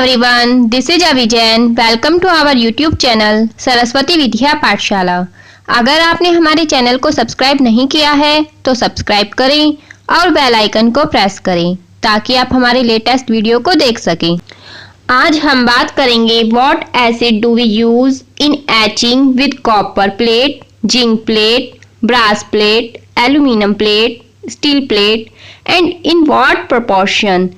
everyone, this is Avijan. Welcome to our YouTube channel Saraswati Vidya पाठशाला। अगर आपने हमारे चैनल को सब्सक्राइब नहीं किया है तो सब्सक्राइब करें और बेल आइकन को प्रेस करें ताकि आप हमारे लेटेस्ट वीडियो को देख सकें। आज हम बात करेंगे what acid do we use in etching with copper plate, zinc plate, brass plate, aluminium plate, steel plate and in what proportion.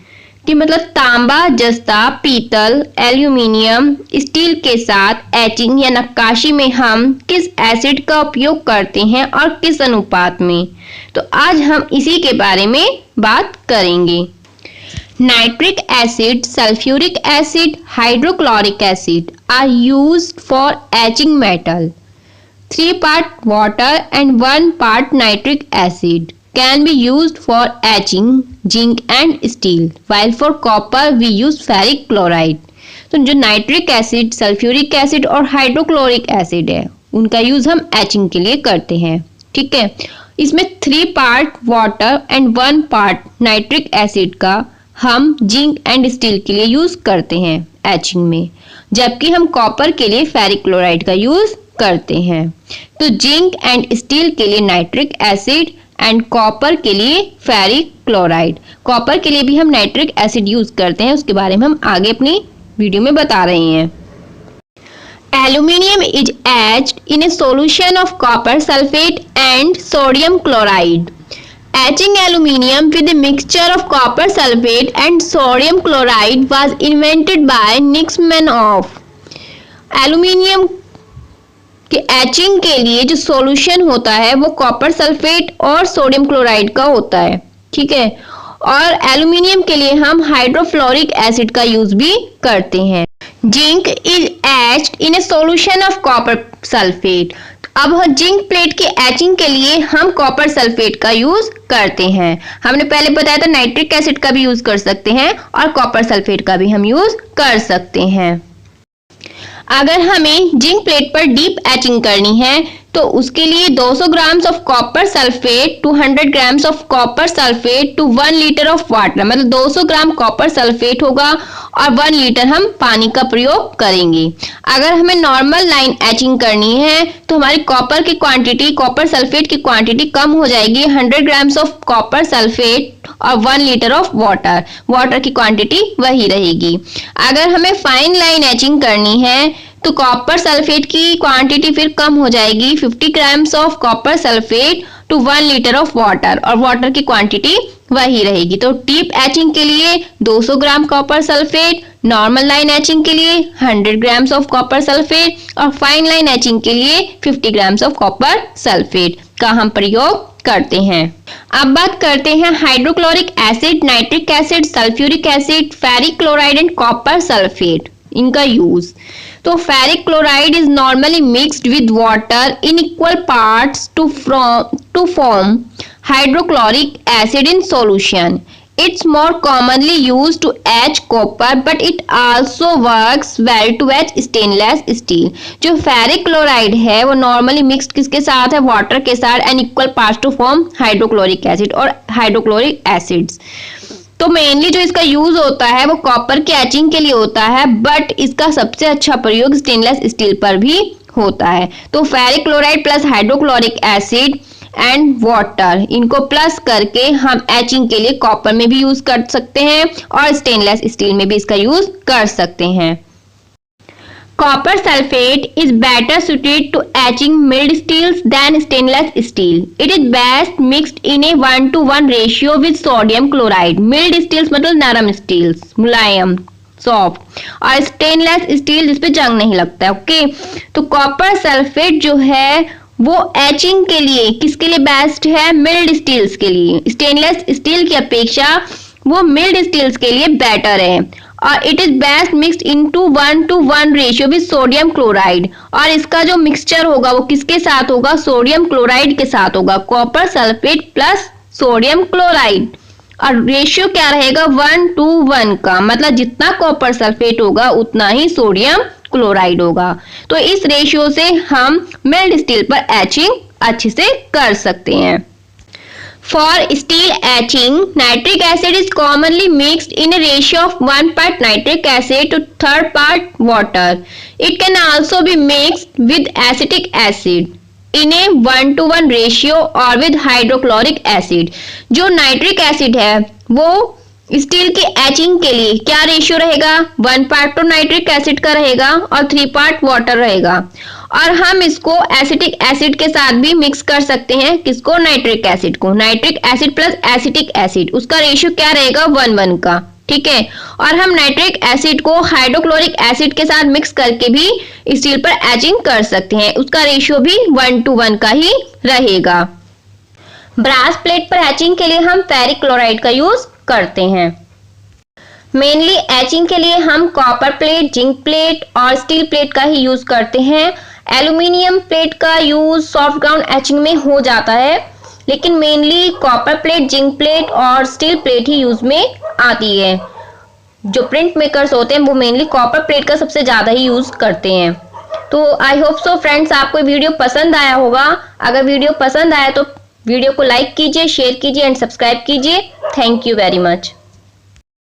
कि मतलब तांबा, जस्ता, पीतल, एल्यूमिनियम, स्टील के साथ एचिंग या नक्काशी में हम किस एसिड का उपयोग करते हैं और किस अनुपात में। तो आज हम इसी के बारे में बात करेंगे। Nitric acid, sulphuric acid, hydrochloric acid are used for etching metal. 3 part water and 1 part nitric acid can be used for etching zinc and steel, while for copper we use ferric chloride। तो जो nitric acid, sulphuric acid और hydrochloric acid है उनका use हम etching के लिए करते हैं। ठीक है, इसमें 3 part water and 1 part nitric acid का हम जिंक एंड स्टील के लिए यूज करते हैं एचिंग में, जबकि हम कॉपर के लिए फेरिक क्लोराइड का यूज करते हैं। तो जिंक एंड स्टील के लिए नाइट्रिक एसिड एंड कॉपर के लिए फेरिक क्लोराइड। कॉपर के लिए भी हम नाइट्रिक एसिड यूज करते हैं, उसके बारे में हम आगे अपनी वीडियो में बता रहे हैं। Aluminium is etched in A solution of copper sulphate and sodium chloride. Etching aluminium with a mixture of copper sulfate and sodium chloride was invented by Nixmanoff। Aluminium के एचिंग के लिए जो सॉल्यूशन होता है वो कॉपर सल्फेट और sodium chloride का होता है। ठीक है, और एल्यूमिनियम के लिए हम हाइड्रोफ्लोरिक एसिड का यूज भी करते हैं। Zinc is etched in A solution of copper sulphate. अब जिंक प्लेट के एचिंग के लिए हम कॉपर सल्फेट का यूज करते हैं। हमने पहले बताया था नाइट्रिक एसिड का भी यूज कर सकते हैं और कॉपर सल्फेट का भी हम यूज कर सकते हैं। अगर हमें जिंक प्लेट पर डीप एचिंग करनी है तो उसके लिए 200 grams of copper sulphate to 100 grams of copper sulphate to 1 litre of water, मतलब 200 ग्राम कॉपर सल्फेट होगा और 1 लीटर हम पानी का प्रयोग करेंगे। अगर हमें नॉर्मल लाइन एचिंग करनी है तो हमारी कॉपर की क्वांटिटी, कॉपर सल्फेट की क्वांटिटी कम हो जाएगी। 100 ग्राम्स ऑफ कॉपर सल्फेट और 1 लीटर ऑफ वाटर, वाटर की क्वांटिटी वही रहेगी। अगर हमें फाइन लाइन एचिंग करनी है तो कॉपर सल्फेट की क्वांटिटी फिर कम हो जाएगी। 50 grams of copper sulphate to 1 litre of water, और वाटर की क्वांटिटी वही रहेगी। तो डीप एचिंग के लिए 200 gram copper sulphate, normal line etching के लिए 100 ग्राम्स ऑफ कॉपर सल्फेट और फाइन लाइन एचिंग के लिए 50 ग्राम्स ऑफ कॉपर सल्फेट का हम प्रयोग करते हैं। अब बात करते हैं hydrochloric acid, nitric acid, sulphuric acid, ferric chloride and copper sulphate, इनका यूज। तो ferric chloride is normally mixed with water in equal parts to form hydrochloric acid in solution. It's more commonly used to etch copper, but it also works well to etch stainless steel। जो ferric chloride है वो normally mixed किसके साथ है? Water के साथ, and equal parts to form hydrochloric acid और hydrochloric acids. तो मेनली जो इसका यूज होता है वो कॉपर के एचिंग के लिए होता है, बट इसका सबसे अच्छा प्रयोग स्टेनलेस स्टील पर भी होता है। तो ferric chloride plus hydrochloric acid and water, इनको प्लस करके हम एचिंग के लिए कॉपर में भी यूज कर सकते हैं और स्टेनलेस स्टील में भी इसका यूज कर सकते हैं। Copper sulfate is better suited to etching milled steels than stainless steel. It is best mixed in a 1:1 ratio with sodium chloride. Milled steels मतलब नरम steels, मुलायम, सॉफ्ट, और स्टेनलेस स्टील जिसपे जंग नहीं लगता है। ओके, तो कॉपर सल्फेट जो है वो एचिंग के लिए किसके लिए बेस्ट है? मिल्ड स्टील्स के लिए। स्टेनलेस स्टील की अपेक्षा वो मिल्ड स्टील्स के लिए बेटर है। और it is best mixed into 1:1 ratio with sodium chloride, और इसका जो मिक्सचर होगा वो किसके साथ होगा? सोडियम क्लोराइड के साथ होगा। Copper sulphate plus sodium chloride, और रेशियो क्या रहेगा? 1:1 का, मतलब जितना कॉपर सल्फेट होगा उतना ही सोडियम क्लोराइड होगा। तो इस रेशियो से हम मिल्ड स्टील पर एचिंग अच्छे से कर सकते हैं। For steel etching, nitric acid is commonly mixed in a ratio of 1 part nitric acid to 3rd part water. It can also be mixed with acetic acid in a 1:1 ratio or with hydrochloric acid. जो nitric acid है वो steel के etching के लिए क्या ratio रहेगा? 1 part तो nitric acid का रहेगा और 3 पार्ट वाटर रहेगा। और हम इसको एसिटिक एसिड के साथ भी मिक्स कर सकते हैं। किसको? नाइट्रिक एसिड को। Nitric acid plus acetic acid, उसका रेशियो क्या रहेगा? 1:1 का। ठीक है। और हम नाइट्रिक एसिड को हाइड्रोक्लोरिक एसिड के साथ मिक्स करके भी स्टील पर एचिंग कर सकते हैं। उसका रेशियो भी 1:1 का ही रहेगा। ब्रास प्लेट पर एचिंग के लिए हम फेरिक क्लोराइड का यूज करते हैं। मेनली एचिंग के लिए हम कॉपर प्लेट, जिंक प्लेट और स्टील प्लेट का ही यूज करते हैं। एल्यूमिनियम प्लेट का यूज सॉफ्ट ग्राउंड एचिंग में हो जाता है, लेकिन mainly copper plate, zinc plate और स्टील प्लेट ही यूज में आती है। जो प्रिंट मेकर्स होते हैं वो मेनली कॉपर प्लेट का सबसे ज्यादा ही यूज करते हैं। तो आई होप सो फ्रेंड्स आपको वीडियो पसंद आया होगा। अगर वीडियो पसंद आया तो वीडियो को लाइक कीजिए, शेयर कीजिए एंड सब्सक्राइब कीजिए। Thank you very much.